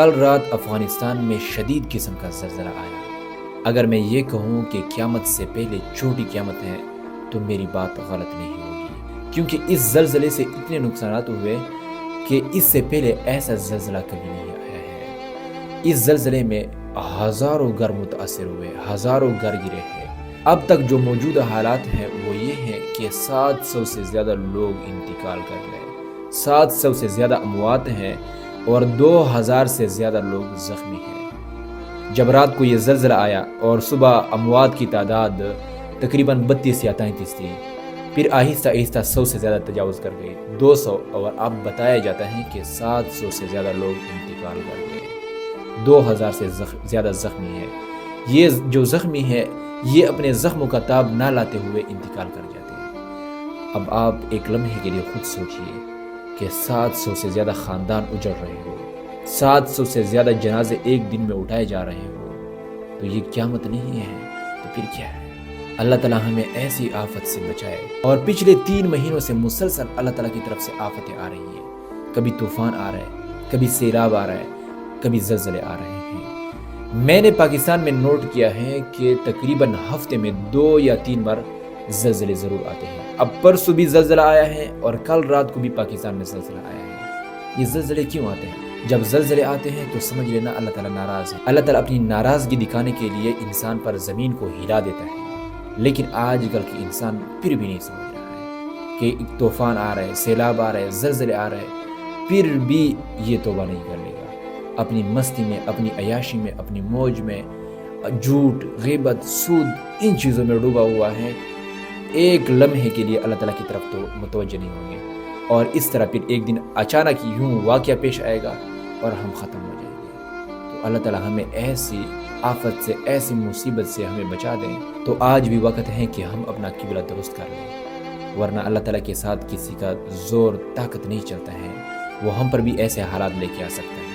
کل رات افغانستان میں شدید قسم کا زلزلہ آیا۔ اگر میں یہ کہوں کہ قیامت سے پہلے چھوٹی قیامت ہے تو میری بات غلط نہیں ہوگی، کیونکہ اس زلزلے سے اتنے نقصانات ہوئے کہ اس سے پہلے ایسا زلزلہ کبھی نہیں آیا ہے۔ اس زلزلے میں ہزاروں گھر متاثر ہوئے، ہزاروں گھر گرے ہیں۔ اب تک جو موجودہ حالات ہیں وہ یہ ہیں کہ 700 سے زیادہ لوگ انتقال کر گئے، 700 سے زیادہ اموات ہیں اور 2000 سے زیادہ لوگ زخمی ہیں۔ جب رات کو یہ زلزلہ آیا اور صبح اموات کی تعداد تقریباً 32 یا 33 تھی، پھر آہستہ آہستہ 100 سے زیادہ تجاوز کر گئی، 200، اور اب بتایا جاتا ہے کہ 700 سے زیادہ لوگ انتقال کر گئے، 2000 سے زیادہ زخمی ہیں۔ یہ جو زخمی ہے یہ اپنے زخموں کا تاب نہ لاتے ہوئے انتقال کر جاتے ہیں۔ اب آپ ایک لمحے کے لیے خود سوچئے کہ 700 سے زیادہ خاندان اجڑ رہے ہو، 700 سے زیادہ جنازے ایک دن میں اٹھائے جا رہے ہو، تو یہ قیامت نہیں ہے تو پھر کیا ہے؟ اللہ تعالیٰ ہمیں ایسی آفت سے بچائے۔ اور پچھلے 3 مہینوں سے مسلسل اللہ تعالیٰ کی طرف سے آفتیں آ رہی ہیں، کبھی طوفان آ رہا ہے، کبھی سیلاب آ رہا ہے، کبھی زلزلے آ رہے ہیں۔ میں نے پاکستان میں نوٹ کیا ہے کہ تقریباً ہفتے میں 2 یا 3 بار زلزلے ضرور آتے ہیں۔ اب پرسوں بھی زلزلہ آیا ہے اور کل رات کو بھی پاکستان میں زلزلہ آیا ہے۔ یہ زلزلے کیوں آتے ہیں؟ جب زلزلے آتے ہیں تو سمجھ لینا اللہ تعالیٰ ناراض ہے۔ اللہ تعالیٰ اپنی ناراضگی دکھانے کے لیے انسان پر زمین کو ہلا دیتا ہے، لیکن آج کل کے انسان پھر بھی نہیں سمجھ رہا ہے کہ ایک طوفان آ رہا ہے، سیلاب آ رہا ہے، زلزلے آ رہے ہیں، پھر بھی یہ توبہ نہیں کر لے گا۔ اپنی مستی میں، اپنی عیاشی میں، اپنی موج میں، جھوٹ، غیبت، سود، ان چیزوں میں ڈوبا ہوا ہے، ایک لمحے کے لیے اللہ تعالیٰ کی طرف تو متوجہ نہیں ہوں گے، اور اس طرح پھر ایک دن اچانک یوں واقعہ پیش آئے گا اور ہم ختم ہو جائیں گے۔ تو اللہ تعالیٰ ہمیں ایسی آفت سے، ایسی مصیبت سے ہمیں بچا دیں۔ تو آج بھی وقت ہے کہ ہم اپنا قبلہ درست کر لیں، ورنہ اللہ تعالیٰ کے ساتھ کسی کا زور طاقت نہیں چلتا ہے، وہ ہم پر بھی ایسے حالات لے کے آ سکتا ہے۔